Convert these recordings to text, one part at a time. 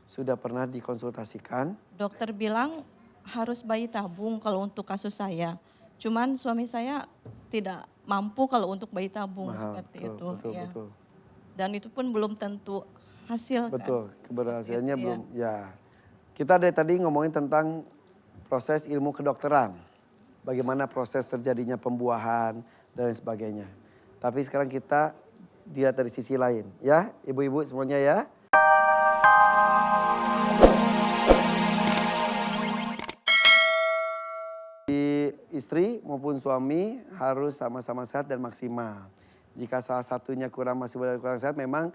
Sudah pernah dikonsultasikan? Dokter bilang harus bayi tabung kalau untuk kasus saya. Cuman suami saya tidak mampu kalau untuk bayi tabung Mahal, seperti itu. betul, Ya. betul. Dan itu pun belum tentu hasil kan. Betul, Seperti keberhasilannya itu, ya. belum, ya. Kita dari tadi ngomongin tentang proses ilmu kedokteran. Bagaimana proses terjadinya pembuahan dan lain sebagainya. Tapi sekarang kita dilihat dari sisi lain, ya, ibu-ibu semuanya ya. Istri maupun suami harus sama-sama sehat dan maksimal. Jika salah satunya masih kurang sehat, memang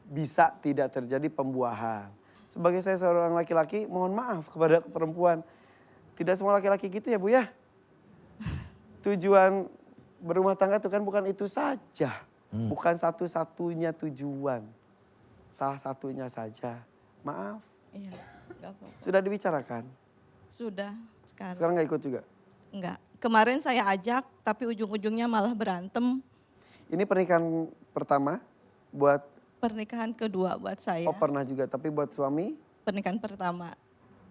bisa tidak terjadi pembuahan. Sebagai saya seorang laki-laki, mohon maaf kepada perempuan. Tidak semua laki-laki gitu ya Bu ya. Tujuan berumah tangga itu kan bukan itu saja. Bukan satu-satunya tujuan. Salah satunya saja. Maaf. Iya, nggak apa-apa. Sudah dibicarakan? Sudah sekarang. Sekarang nggak ikut juga? Enggak. Kemarin saya ajak tapi ujung-ujungnya malah berantem. Ini pernikahan pertama buat, Pernikahan kedua buat saya. oh pernah juga, tapi buat suami? Pernikahan pertama.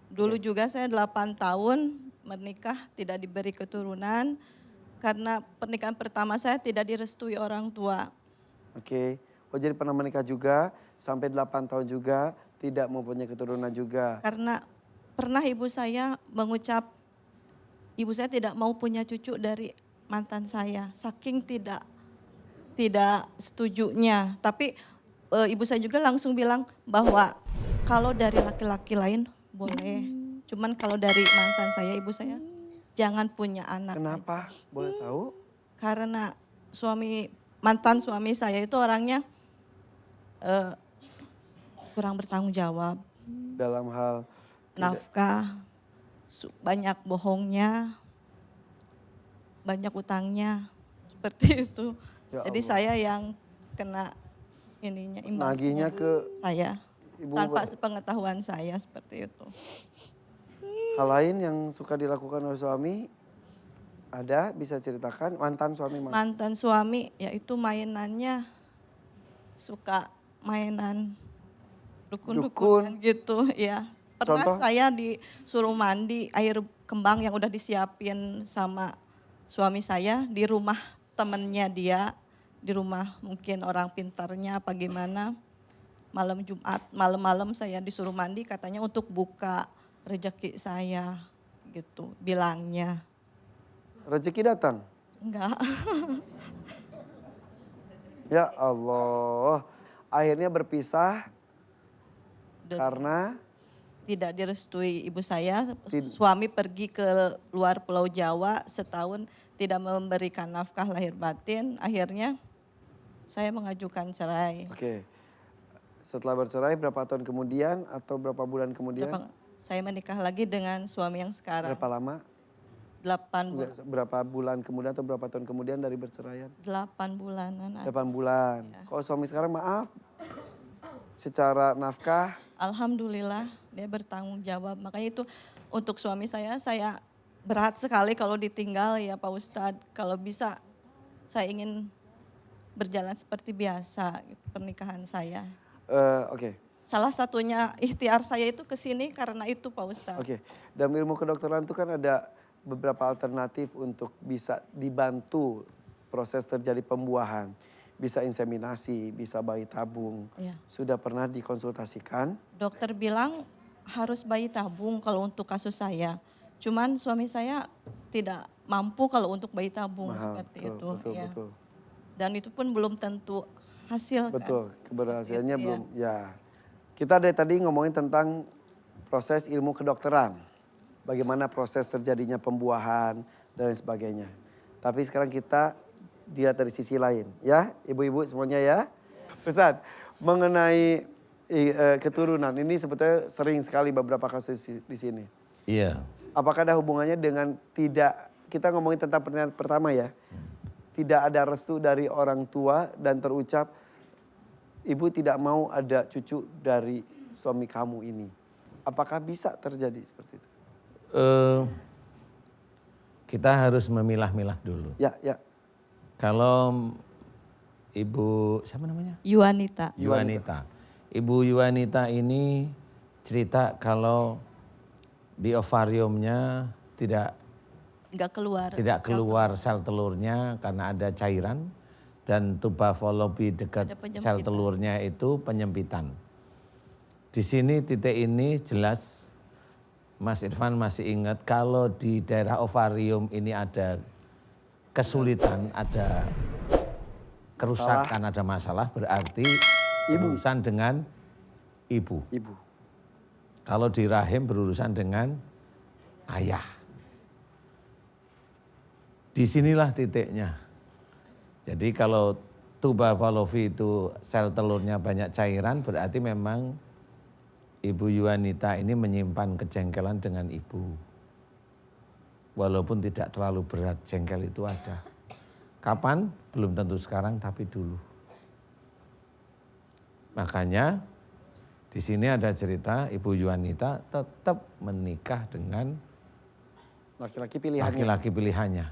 Dulu juga saya 8 tahun menikah tidak diberi keturunan karena pernikahan pertama saya tidak direstui orang tua. Oke. Oh jadi pernah menikah juga, sampai 8 tahun juga, tidak mempunyai keturunan juga. Karena pernah ibu saya mengucap, ibu saya tidak mau punya cucu dari mantan saya, saking tidak setujunya. Tapi ibu saya juga langsung bilang bahwa kalau dari laki-laki lain boleh, cuman kalau dari mantan saya, ibu saya jangan punya anak. Kenapa? Boleh tahu? Karena mantan suami saya itu orangnya kurang bertanggung jawab, Dalam hal nafkah, banyak bohongnya, banyak utangnya, seperti itu. Ya Jadi Allah. saya yang kena Nagihnya imbasnya ke saya, ibu. tanpa sepengetahuan saya seperti itu. Hal lain yang suka dilakukan oleh suami, ada bisa ceritakan? Mantan suami mana? Mantan suami yaitu mainannya suka mainan dukun-dukunan gitu ya. Pernah Contoh? saya disuruh mandi air kembang yang udah disiapin sama suami saya di rumah temennya dia, di rumah mungkin orang pintarnya apa gimana. Malam Jumat, malam-malam saya disuruh mandi katanya untuk buka rezeki saya gitu bilangnya. Rezeki datang? Enggak. Ya Allah. Akhirnya berpisah Dan karena tidak direstui ibu saya, suami pergi ke luar Pulau Jawa setahun tidak memberikan nafkah lahir batin, akhirnya saya mengajukan cerai. oke. Setelah bercerai berapa tahun kemudian atau berapa bulan kemudian? Saya menikah lagi dengan suami yang sekarang. Berapa lama? 8 bulan. Berapa bulan kemudian atau berapa tahun kemudian dari berceraian? 8 bulanan. 8 bulan. Kalau suami sekarang maaf, secara nafkah? Alhamdulillah dia bertanggung jawab. Makanya itu untuk suami saya berat sekali kalau ditinggal ya Pak Ustadz. Kalau bisa saya ingin berjalan seperti biasa pernikahan saya. Oke. Salah satunya ikhtiar saya itu ke sini karena itu Pak Ustadz. Oke. Dalam ilmu kedokteran itu kan ada beberapa alternatif untuk bisa dibantu proses terjadi pembuahan. Bisa inseminasi, bisa bayi tabung. Iya. Sudah pernah dikonsultasikan? Dokter bilang harus bayi tabung kalau untuk kasus saya. Cuman suami saya tidak mampu kalau untuk bayi tabung Mahal, seperti itu. betul, Ya. betul. Dan itu pun belum tentu hasil Betul, kan. keberhasilannya Seperti itu, belum. Ya. Kita dari tadi ngomongin tentang proses ilmu kedokteran. Bagaimana proses terjadinya pembuahan dan lain sebagainya. Tapi sekarang kita dilihat dari sisi lain, ya, ibu-ibu semuanya ya. Ustadz, mengenai keturunan ini sebetulnya sering sekali beberapa kasus di sini. Iya. Apakah ada hubungannya dengan kita ngomongin tentang pertanyaan pertama ya. Tidak ada restu dari orang tua dan terucap, ibu tidak mau ada cucu dari suami kamu ini. Apakah bisa terjadi seperti itu? Kita harus memilah-milah dulu. Ya, ya. Kalau ibu, siapa namanya? Yuanita. Yuanita. Ibu Yuanita ini cerita kalau di ovariumnya tidak keluar sel telurnya karena ada cairan, dan tuba fallopi dekat sel telurnya itu penyempitan. Di sini titik ini jelas Mas Irfan masih ingat kalau di daerah ovarium ini ada kesulitan, ada kerusakan, ada masalah, berarti berurusan dengan ibu. Kalau di rahim berurusan dengan ayah. Disinilah titiknya. Jadi kalau tuba fallopi itu sel telurnya banyak cairan, berarti memang Ibu Yuanita ini menyimpan kejengkelan dengan ibu. Walaupun tidak terlalu berat, jengkel itu ada. Kapan? Belum tentu sekarang, tapi dulu. Makanya di sini ada cerita Ibu Yuanita tetap menikah dengan laki-laki pilihannya.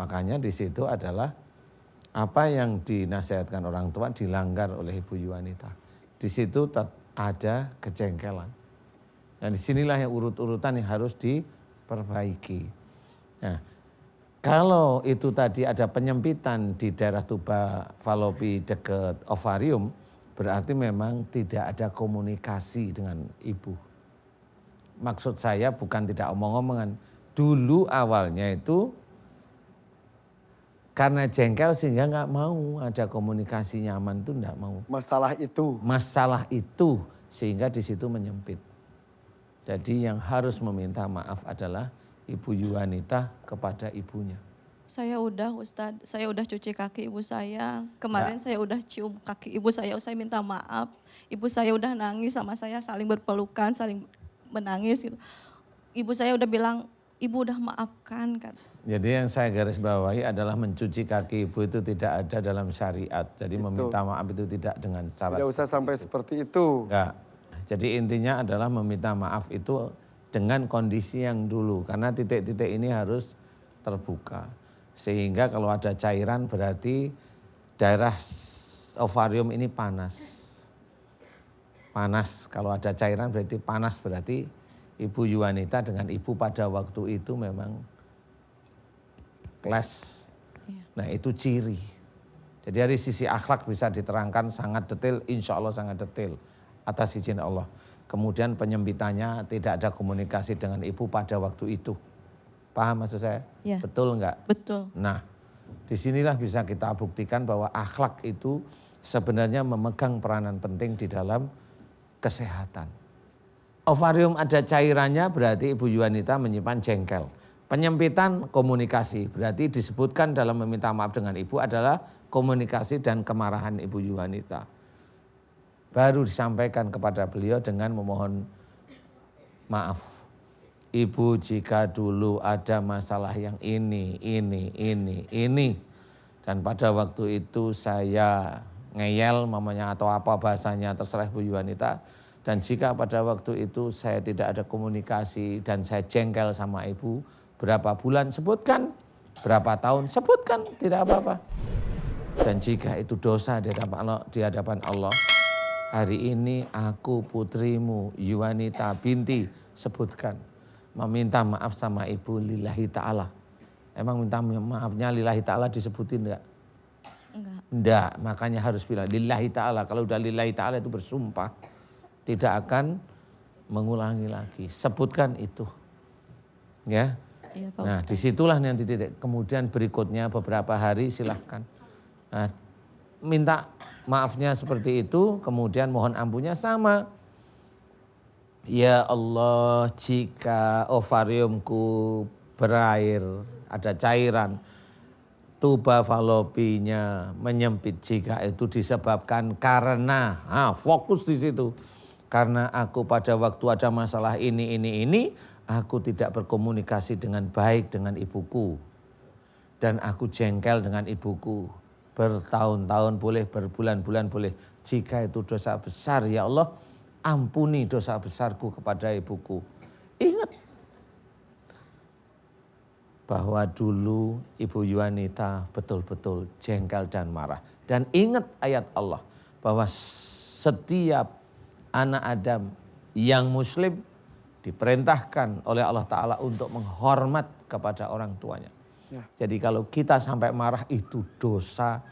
Makanya di situ adalah apa yang dinasihatkan orang tua dilanggar oleh Ibu Yuanita. Di situ ada kejengkelan. Dan disinilah yang urut-urutan yang harus diperbaiki. Nah, kalau itu tadi ada penyempitan di daerah tuba fallopi dekat ovarium, berarti memang tidak ada komunikasi dengan ibu. Maksud saya bukan tidak omong-omongan. Dulu awalnya itu karena jengkel sehingga nggak mau ada komunikasi nyaman, itu nggak mau. Masalah itu sehingga di situ menyempit. Jadi yang harus meminta maaf adalah Ibu Yuanita kepada ibunya. Saya udah Ustadz, saya udah cuci kaki ibu saya. Kemarin saya udah cium kaki ibu saya minta maaf. Ibu saya udah nangis sama saya, saling berpelukan, saling menangis gitu. Ibu saya udah bilang, ibu udah maafkan kan. Jadi yang saya garis bawahi adalah mencuci kaki ibu itu tidak ada dalam syariat. Jadi meminta maaf itu tidak dengan cara tidak usah sampai seperti itu. Enggak. Jadi intinya adalah meminta maaf itu dengan kondisi yang dulu. Karena titik-titik ini harus terbuka. Sehingga kalau ada cairan berarti daerah ovarium ini panas. Panas, kalau ada cairan berarti panas, berarti Ibu Yuanita dengan ibu pada waktu itu memang clash. Nah itu ciri. Jadi dari sisi akhlak bisa diterangkan sangat detail, insya Allah sangat detail atas izin Allah. Kemudian penyempitannya tidak ada komunikasi dengan ibu pada waktu itu. Paham maksud saya? Ya. Betul enggak? Betul. Nah disinilah bisa kita buktikan bahwa akhlak itu sebenarnya memegang peranan penting di dalam kesehatan. Ovarium ada cairannya berarti Ibu Yuanita menyimpan jengkel. Penyempitan komunikasi, berarti disebutkan dalam meminta maaf dengan ibu adalah komunikasi dan kemarahan Ibu Yuanita. Baru disampaikan kepada beliau dengan memohon maaf. Ibu jika dulu ada masalah yang ini. Dan pada waktu itu saya ngeyel mamanya atau apa bahasanya terserah Ibu Yuanita. Dan jika pada waktu itu saya tidak ada komunikasi dan saya jengkel sama ibu, berapa bulan sebutkan, berapa tahun sebutkan, tidak apa-apa. Dan jika itu dosa di hadapan Allah, hari ini aku putrimu Yuanita binti, sebutkan. Meminta maaf sama ibu lillahi ta'ala. Emang minta maafnya lillahi ta'ala disebutin enggak? Enggak, makanya harus bilang lillahi ta'ala. Kalau udah lillahi ta'ala itu bersumpah, tidak akan mengulangi lagi. Sebutkan itu. Ya. Iya, Pak Nah Ustadz. disitulah nanti titik. Kemudian berikutnya beberapa hari silahkan. Nah, minta maafnya seperti itu, kemudian mohon ampunnya sama. Ya Allah, jika ovariumku berair, ada cairan, tuba fallopinya menyempit, jika itu disebabkan karena, fokus di situ. Karena aku pada waktu ada masalah ini, aku tidak berkomunikasi dengan baik dengan ibuku. Dan aku jengkel dengan ibuku. Bertahun-tahun boleh, berbulan-bulan boleh. Jika itu dosa besar, ya Allah, ampuni dosa besarku kepada ibuku. Ingat bahwa dulu Ibu Yuanita betul-betul jengkel dan marah. Dan ingat ayat Allah bahwa setiap anak Adam yang muslim diperintahkan oleh Allah Ta'ala untuk menghormat kepada orang tuanya. Ya. Jadi kalau kita sampai marah itu dosa.